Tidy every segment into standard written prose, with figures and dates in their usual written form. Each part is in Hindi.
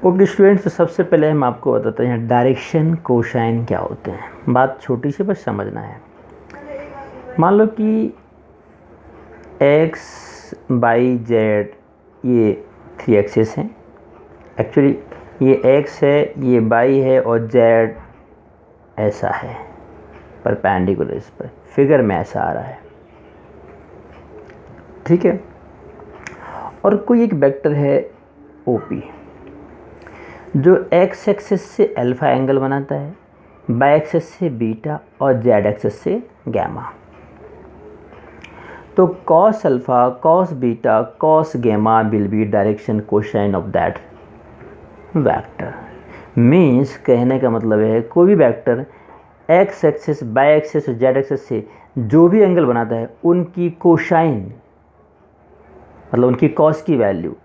ओके स्टूडेंट्स, तो सबसे पहले हम आपको बताते हैं डायरेक्शन कोसाइन क्या होते हैं। बात छोटी सी बस समझना है। मान लो कि एक्स वाई जेड ये 3 एक्सेस हैं। एक्चुअली ये एक्स है, ये वाई है और जेड ऐसा है परपेंडिकुलर, इस पर फिगर में ऐसा आ रहा है, ठीक है। और कोई एक वेक्टर है ओपी जो एक्स एक्सेस से अल्फा एंगल बनाता है, वाई एक्सेस से बीटा और जेड एक्सेस से गैमा। तो cos alpha, cos beta, cos gamma will be direction cosine of that vector. Means कहने का मतलब है कोई भी vector x axis, y axis और जेड एक्सेस से जो भी एंगल बनाता है उनकी कोसाइन, मतलब उनकी कॉस की वैल्यू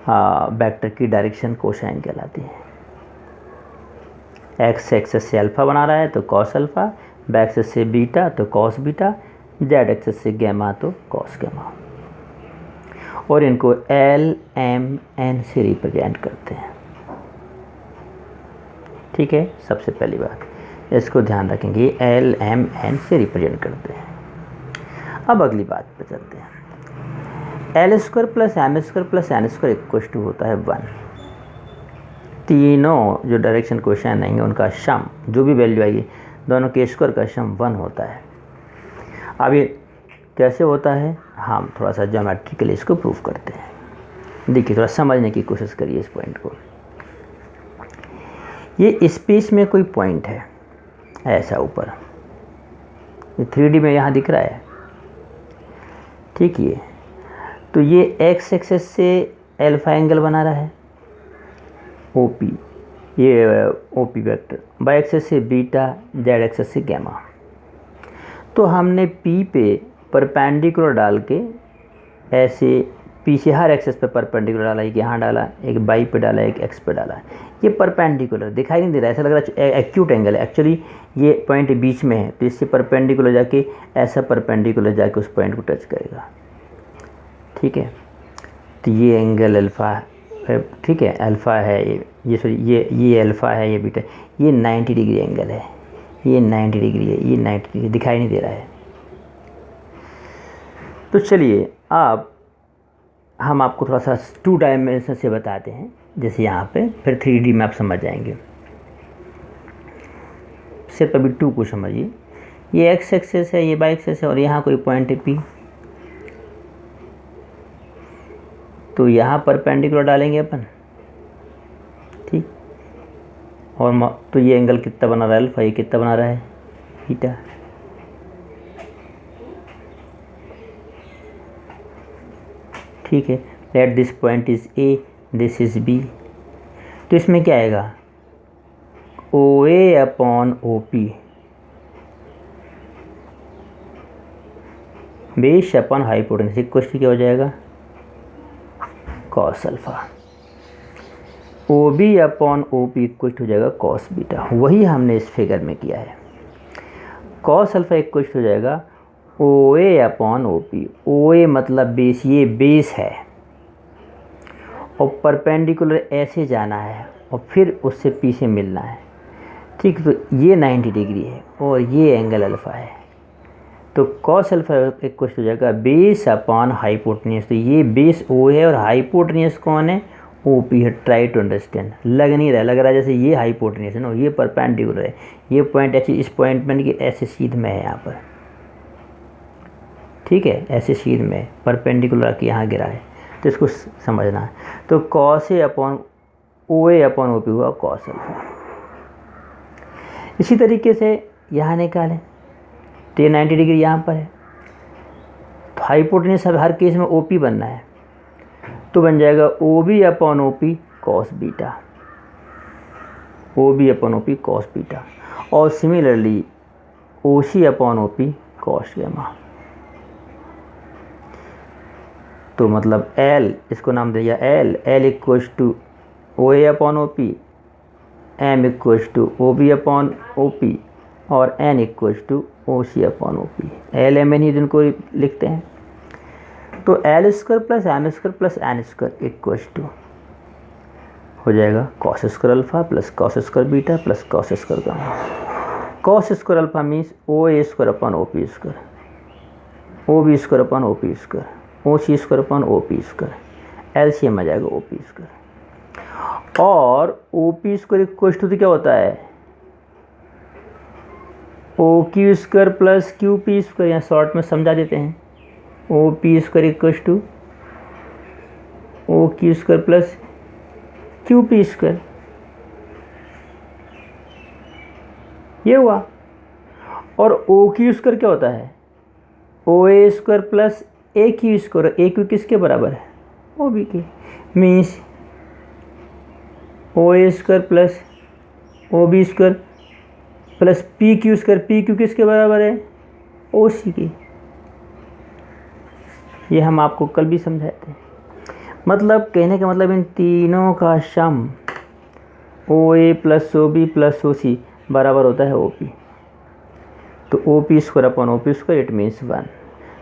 वेक्टर की डायरेक्शन कोसाइन कहलाती है। एक्स एक्सेस से अल्फा बना रहा है तो कॉस अल्फा, वाई एक्सेस से बीटा तो कॉस बीटा, जेड एक्सेस से गैमा तो कॉस गैमा। और इनको एल एम एन से रिप्रेजेंट करते हैं, ठीक है। सबसे पहली बात इसको ध्यान रखेंगे, एल एम एन से रिप्रेजेंट करते हैं। अब अगली बात पे चलते हैं। L square plus M square plus N square equal to होता है 1। तीनों जो डायरेक्शन क्वेश्चन आएंगे उनका सम, जो भी वैल्यू आएगी दोनों के स्क्वायर का सम 1 होता है। अब ये कैसे होता है, हम थोड़ा सा ज्योमेट्रिकली इसको प्रूव करते हैं। देखिए थोड़ा समझने की कोशिश करिए इस पॉइंट को। ये स्पेस में कोई पॉइंट है ऐसा ऊपर, ये 3D में यहाँ दिख रहा है, ठीक है। तो ये एक्स एक्सेस से अल्फा एंगल बना रहा है ओपी, ये ओपी वेक्टर, वाई एक्सेस से बीटा, जेड एक्सेस से गैमा। तो हमने पी पे परपेंडिकुलर डाल के ऐसे पीछे हर एक्सेस पे परपेंडिकुलर डाला, एक यहाँ डाला, एक वाई पे डाला, एक एक्स पे डाला। ये परपेंडिकुलर दिखाई नहीं दे रहा, ऐसा लग रहा है एक्यूट एंगल है। एक्चुअली ये पॉइंट बीच में है तो इससे परपेंडिकुलर जाके ऐसा परपेंडिकुलर जाके उस पॉइंट को टच करेगा, ठीक है। तो ये एंगल अल्फ़ा है, ठीक है, अल्फ़ा है ये सॉरी ये अल्फ़ा है, ये बीटा, ये 90 डिग्री एंगल है, ये 90 डिग्री है, ये 90 डिग्री दिखाई नहीं दे रहा है। तो चलिए अब हम आपको थोड़ा सा 2 डायमेंशन से बताते हैं, जैसे यहाँ पे, फिर 3D में आप समझ जाएंगे। सिर्फ अभी 2 को समझिए। ये एक्स एक्सेस है, ये वाई एक्सेस है और यहाँ कोई पॉइंट है पी, तो यहाँ परपेंडिकुलर डालेंगे अपन, ठीक। और तो ये एंगल कितना बना रहा है अल्फा, ये कितना बना रहा है बीटा, ठीक है। Let this point is A, this is B. तो इसमें क्या आएगा, O A upon O P base upon hypotenuse equal to क्या हो जाएगा, cos alpha. O B upon O P equal हो जाएगा कॉस बीटा। वही हमने इस फिगर में किया है। कॉस अल्फा इक्वल हो जाएगा ओ ए अपॉन ओ पी। ओ ए मतलब बेस, ये बेस है और परपेंडिकुलर ऐसे जाना है और फिर उससे पी से मिलना है, ठीक। तो ये 90 डिग्री है और ये एंगल अल्फ़ा है, तो कॉस अल्फा इक्वल हो जाएगा बेस अपॉन हाइपोटेन्यूज। तो ये बेस ओ है और हाइपोटेन्यूज कौन है, ओ पी है। Try to understand. लग नहीं रहा, लग रहा है जैसे ये हाइपोटेन्यूज है ना, ये परपेंडिकुलर है, ये पॉइंट ऐसे इस पॉइंट में कि ऐसे सीध में है यहाँ पर, ठीक है, ऐसे सीध में परपेंडिकुलर आके यहाँ गिरा है, तो इसको समझना है। तो cos A upon O P हुआ कॉस अल्फा। इसी तरीके से यहाँ निकालें तो ये 90 डिग्री यहाँ पर है, तो हाइपोटेन्यूज हर केस में ओ पी बनना है, तो बन जाएगा O B upon O P cos beta, O B upon O P cos beta. और similarly O C upon O P cos gamma. तो मतलब एल, इसको नाम दिया L equals to O A upon O P, M equals to O B upon O P और N equals to O C upon O P. L M N ही जिनको लिखते हैं। तो L square plus M square plus N square equals to हो जाएगा cos square alpha plus cos square beta plus cos square gamma. Cos square alpha means O A square upon O P square, O B square upon O P square, O C square upon O P square, LCM आ जाएगा ओ पी स्क्वायर। और O P square equal to क्या होता है, O Q square plus Q P square, यहाँ शॉर्ट में समझा देते हैं। O P square equal to O Q square plus Q P square, ये हुआ। और ओ क्यू स्क्वायर क्या होता है, O A square plus A Q square, A Q किसके बराबर है, ओ बी के, means O A square plus O B square plus P Q square, P Q किसके बराबर है, ओ सी के। ये हम आपको कल भी समझाए थे। मतलब कहने का मतलब इन तीनों का sum O A plus O B plus O C बराबर होता है ओ पी। तो O P square upon O P square it means 1।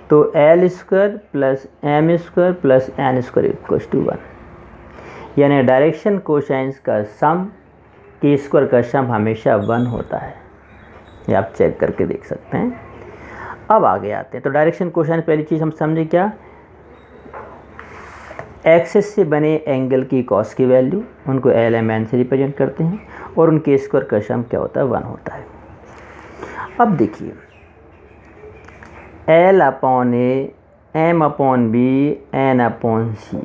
तो L square plus M square plus N square equal to 1, यानी डायरेक्शन कोसाइंस का सम के स्क्वायर का सम हमेशा 1 होता है। ये आप चेक करके देख सकते हैं। अब आगे आते हैं। तो डायरेक्शन कोसाइन पहली चीज़ हम समझे क्या, एक्सिस से बने एंगल की कॉस की वैल्यू, उनको एल एम एन से रिप्रेजेंट करते हैं, और उनके स्क्वायर का सम क्या होता है, 1 होता है। अब देखिए L upon A, M upon B, N upon C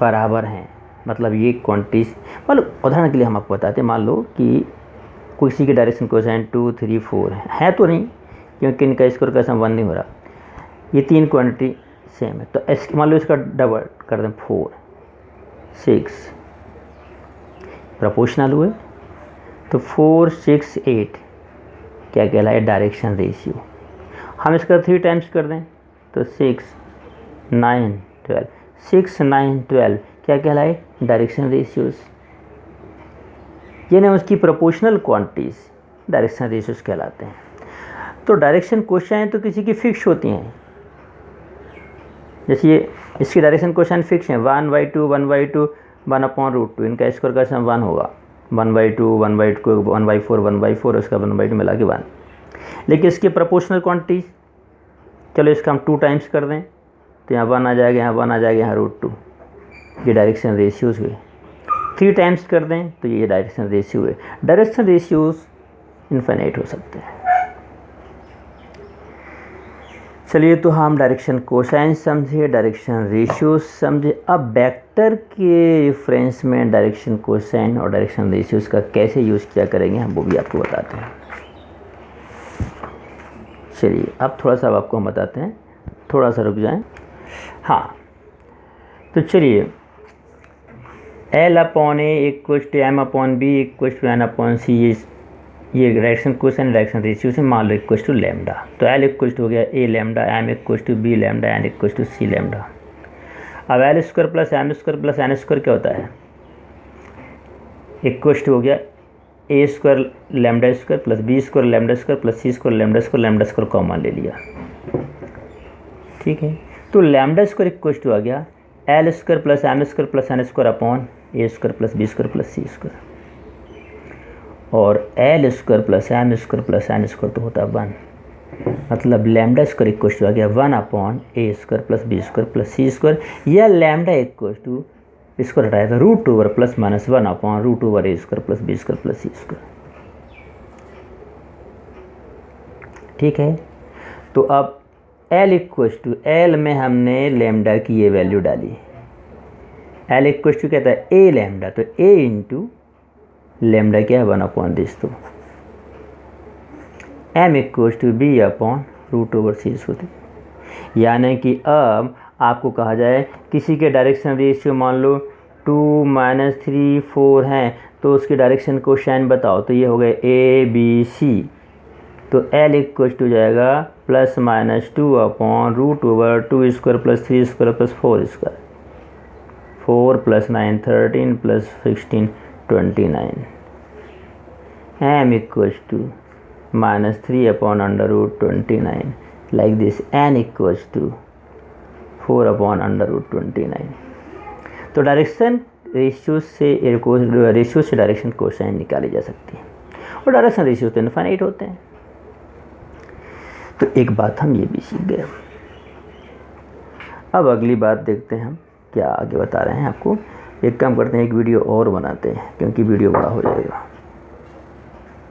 बराबर हैं। मतलब ये क्वांटिटीज, मतलब उदाहरण के लिए हम आपको बताते हैं, मान लो कि किसी की डायरेक्शन कोसाइन 2, 3, 4 है तो नहीं, क्योंकि इनका स्क्वायर का सम 1 नहीं हो रहा। ये तीन क्वांटिटी सेम है, तो मान लो इसका डबल कर दें 4, 6 प्रोपोर्शनल हुए, तो 4, 6, 8 क्या कहलाए, डायरेक्शन रेशियो। हम इसका 3 टाइम्स कर दें तो 6, 9, 12, 6, 9, 12 क्या कहलाए, डायरेक्शन रेशियोज। यानी उसकी प्रोपोर्शनल क्वांटिटीज डायरेक्शन रेशियोज कहलाते हैं। तो डायरेक्शन कोसाइन तो किसी की फिक्स होती हैं, जैसे ये इसकी डायरेक्शन कोसाइन फिक्स है 1/2, 1/2, 1/√2, इनका स्क्वायर का सम 1 होगा, 1/2, 1/2, 1/4, 1/4, उसका 1/2 मिला के 1। लेकिन इसके प्रोपोर्शनल क्वांटिटीज, चलो इसका हम 2 टाइम्स कर दें तो यहाँ 1 आ जाएगा, यहाँ 1 आ जाएगा, यहाँ √2, ये डायरेक्शन रेशियोज हुए। 3 टाइम्स कर दें तो ये डायरेक्शन रेशियो हुए। डायरेक्शन रेशियोज इनफाइनाइट हो सकते हैं। चलिए, तो हम डायरेक्शन कोसाइन समझे, डायरेक्शन रेशियो समझे। अब वेक्टर के रेफरेंस में डायरेक्शन कोसाइन और डायरेक्शन रेशियोज का कैसे यूज़ किया करेंगे हम वो भी आपको बताते हैं। चलिए, अब थोड़ा सा आपको हम बताते हैं, थोड़ा सा रुक जाएं। हाँ, तो चलिए, L upon A equal to M upon B equal to N upon C, ये डायरेक्शन कोसाइन डायरेक्शन रेशियो से मान लो इक्वल टू लैम्डा। तो एल इक्वल टू हो गया A lambda, M equal to B lambda, N equal to C lambda. अब L square plus M square plus N square क्या होता है, इक्वल टू हो गया A square lambda square plus B square lambda square plus C square lambda square common ले लिया, ठीक है। तो लैम्डा स्क्वायर इक्वल टू आ गया L square plus M square plus N square upon A square plus B square plus C square, और L square plus M square plus N square तो होता है 1। मतलब लैम्डा स्क्वायर इक्वल टू आ गया 1 upon A square plus B square plus C square, या लैम्डा इक्वल टू स्क्वायर हटाया था √2 plus minus 1 upon √2 A square plus B square plus C square, ठीक है। तो अब एल इक्वल टू, एल में हमने लैम्डा की ये वैल्यू डाली, एल इक्वल टू कहता है ए लैम्डा, तो ए इंटू लैम्डा क्या है 1 अपॉन दिस, तो m equal to b upon √/c होती, यानी कि अब आपको कहा जाए किसी के डायरेक्शन रेशियो मान लो 2, -3, 4 हैं, तो उसकी डायरेक्शन कोसाइन बताओ, तो ये हो गए ए बी सी। तो एल इक्वल टू जाएगा +-2 upon √2 square plus 3 square plus 4 square, 4 + 9 13 + 16 29, m equals to -3 upon √29 like this, n equals to 4 upon √29। तो डायरेक्शन रेशियो से डायरेक्शन कोसाइन निकाली जा सकती है, और डायरेक्शन रेशियो तो इनफाइनाइट होते हैं। तो एक बात हम ये भी सीख गए। अब अगली बात देखते हैं हम क्या आगे बता रहे हैं आपको। एक काम करते हैं, एक वीडियो और बनाते हैं क्योंकि वीडियो बड़ा हो जाएगा।